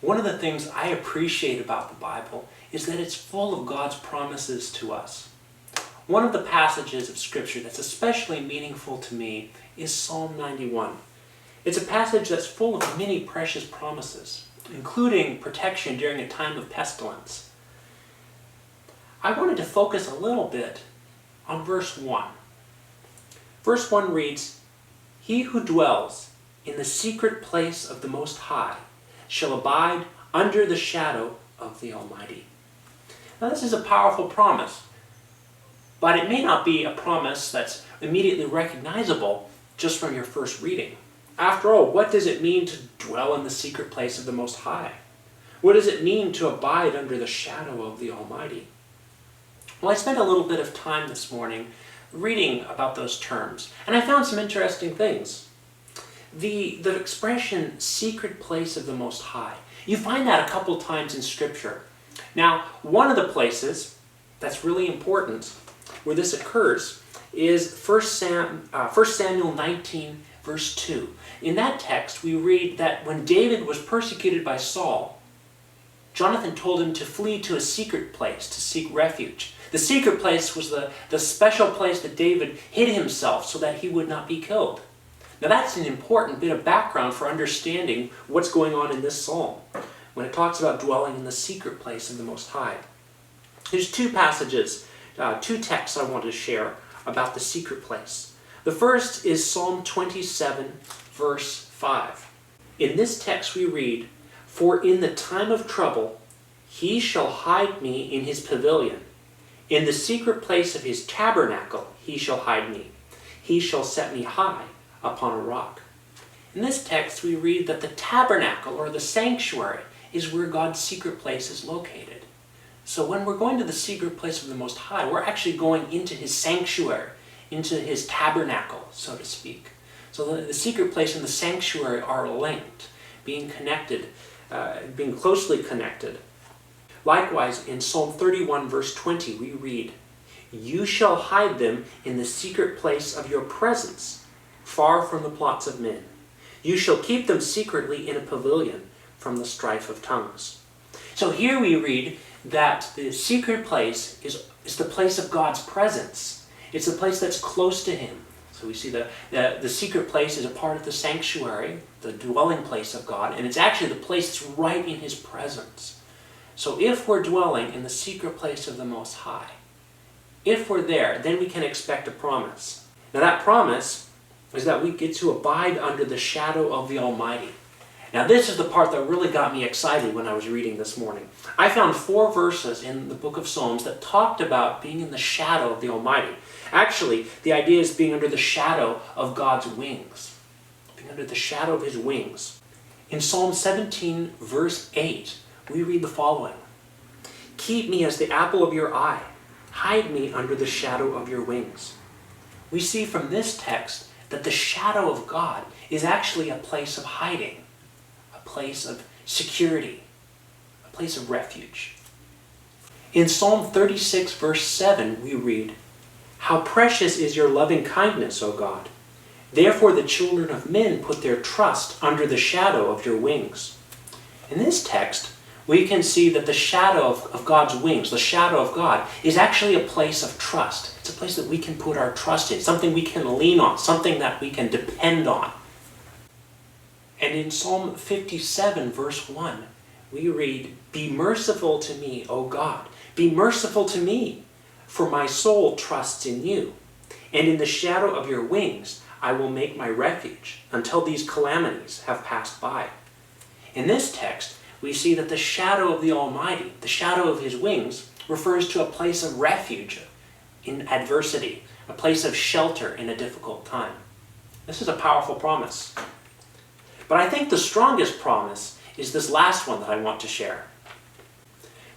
One of the things I appreciate about the Bible is that it's full of God's promises to us. One of the passages of Scripture that's especially meaningful to me is Psalm 91. It's a passage that's full of many precious promises, including protection during a time of pestilence. I wanted to focus a little bit on verse 1. Verse 1 reads, "He who dwells in the secret place of the Most High shall abide under the shadow of the Almighty." Now this is a powerful promise, but it may not be a promise that's immediately recognizable just from your first reading. After all, what does it mean to dwell in the secret place of the Most High? What does it mean to abide under the shadow of the Almighty? Well, I spent a little bit of time this morning reading about those terms, and I found some interesting things. The expression secret place of the Most High, you find that a couple times in Scripture. Now, one of the places that's really important where this occurs is 1 Samuel 19, verse 2. In that text, we read that when David was persecuted by Saul, Jonathan told him to flee to a secret place to seek refuge. The secret place was the special place that David hid himself so that he would not be killed. Now that's an important bit of background for understanding what's going on in this psalm when it talks about dwelling in the secret place of the Most High. There's two passages, two texts I want to share about the secret place. The first is Psalm 27, verse 5. In this text we read, "For in the time of trouble he shall hide me in his pavilion. In the secret place of his tabernacle he shall hide me. He shall set me high upon a rock." In this text we read that the tabernacle, or the sanctuary, is where God's secret place is located. So when we're going to the secret place of the Most High, we're actually going into his sanctuary, into his tabernacle, so to speak. So the secret place and the sanctuary are linked, being connected, being closely connected. Likewise, in Psalm 31, verse 20, we read, "You shall hide them in the secret place of your presence, far from the plots of men. You shall keep them secretly in a pavilion from the strife of tongues." So here we read that the secret place is the place of God's presence. It's a place that's close to him. So we see the secret place is a part of the sanctuary, the dwelling place of God, and it's actually the place that's right in his presence. So if we're dwelling in the secret place of the Most High, if we're there, then we can expect a promise. Now that promise is that we get to abide under the shadow of the Almighty. Now this is the part that really got me excited when I was reading this morning. I found 4 verses in the book of Psalms that talked about being in the shadow of the Almighty. Actually, the idea is being under the shadow of God's wings. Being under the shadow of his wings. In Psalm 17, verse 8, we read the following, "Keep me as the apple of your eye. Hide me under the shadow of your wings." We see from this text that the shadow of God is actually a place of hiding, a place of security, a place of refuge. In Psalm 36, verse 7, we read, "How precious is your loving kindness, O God! Therefore the children of men put their trust under the shadow of your wings." In this text, we can see that the shadow of God's wings, the shadow of God, is actually a place of trust. It's a place that we can put our trust in, something we can lean on, something that we can depend on. And in Psalm 57, verse 1, we read, "Be merciful to me, O God, be merciful to me, for my soul trusts in you. And in the shadow of your wings I will make my refuge until these calamities have passed by." In this text, we see that the shadow of the Almighty, the shadow of his wings, refers to a place of refuge in adversity, a place of shelter in a difficult time. This is a powerful promise. But I think the strongest promise is this last one that I want to share.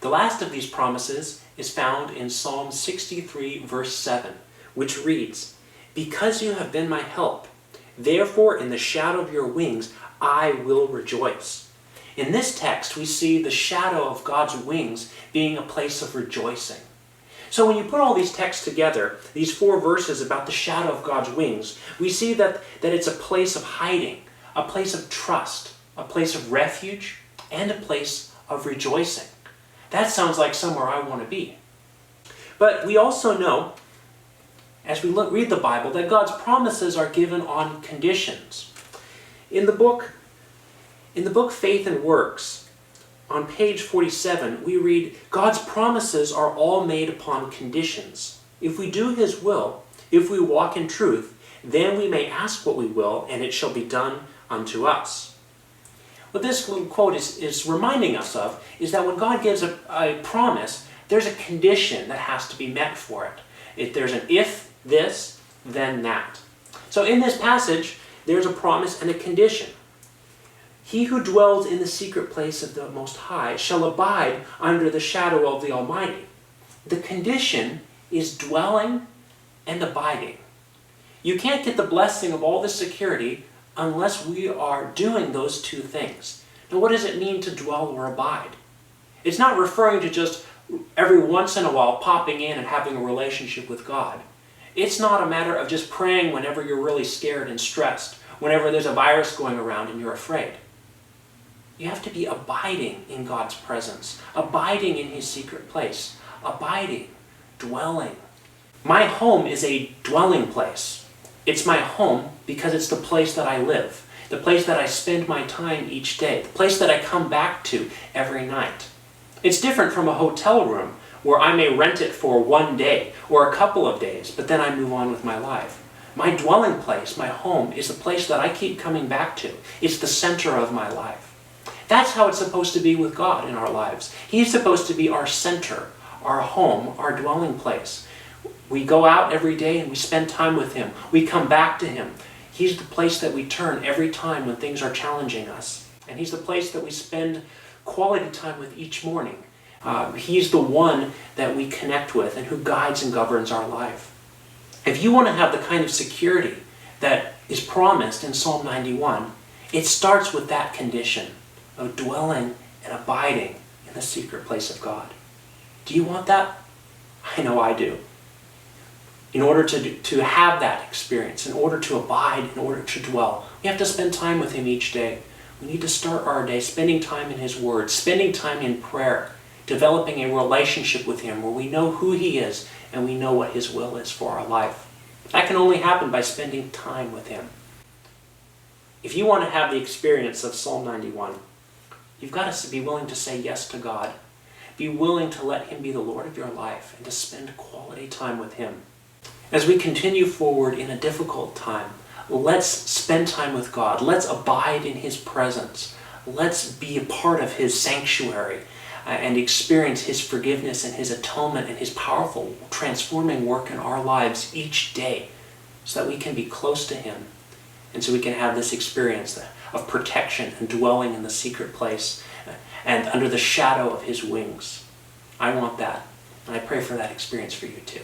The last of these promises is found in Psalm 63, verse 7, which reads, "Because you have been my help, therefore in the shadow of your wings I will rejoice." In this text, we see the shadow of God's wings being a place of rejoicing. So when you put all these texts together, these 4 verses about the shadow of God's wings, we see that it's a place of hiding, a place of trust, a place of refuge, and a place of rejoicing. That sounds like somewhere I want to be. But we also know, as we read the Bible, that God's promises are given on conditions. In the book Faith and Works, on page 47, we read, God's promises are all made upon conditions. If we do His will, if we walk in truth, then we may ask what we will, and it shall be done unto us. What this little quote is reminding us of is that when God gives a promise, there's a condition that has to be met for it. If there's an if this, then that. So in this passage, there's a promise and a condition. He who dwells in the secret place of the Most High shall abide under the shadow of the Almighty. The condition is dwelling and abiding. You can't get the blessing of all this security unless we are doing those two things. Now, what does it mean to dwell or abide? It's not referring to just every once in a while popping in and having a relationship with God. It's not a matter of just praying whenever you're really scared and stressed, whenever there's a virus going around and you're afraid. You have to be abiding in God's presence, abiding in His secret place, abiding, dwelling. My home is a dwelling place. It's my home because it's the place that I live, the place that I spend my time each day, the place that I come back to every night. It's different from a hotel room where I may rent it for one day or a couple of days, but then I move on with my life. My dwelling place, my home, is the place that I keep coming back to. It's the center of my life. That's how it's supposed to be with God in our lives. He's supposed to be our center, our home, our dwelling place. We go out every day and we spend time with Him. We come back to Him. He's the place that we turn every time when things are challenging us. And He's the place that we spend quality time with each morning. He's the one that we connect with and who guides and governs our life. If you want to have the kind of security that is promised in Psalm 91, it starts with that condition of dwelling and abiding in the secret place of God. Do you want that? I know I do. In order to have that experience, in order to abide, in order to dwell, we have to spend time with Him each day. We need to start our day spending time in His Word, spending time in prayer, developing a relationship with Him where we know who He is and we know what His will is for our life. That can only happen by spending time with Him. If you want to have the experience of Psalm 91, you've got to be willing to say yes to God. Be willing to let Him be the Lord of your life and to spend quality time with Him. As we continue forward in a difficult time, let's spend time with God. Let's abide in His presence. Let's be a part of His sanctuary and experience His forgiveness and His atonement and His powerful transforming work in our lives each day so that we can be close to Him and so we can have this experience of protection and dwelling in the secret place and under the shadow of His wings. I want that, and I pray for that experience for you too.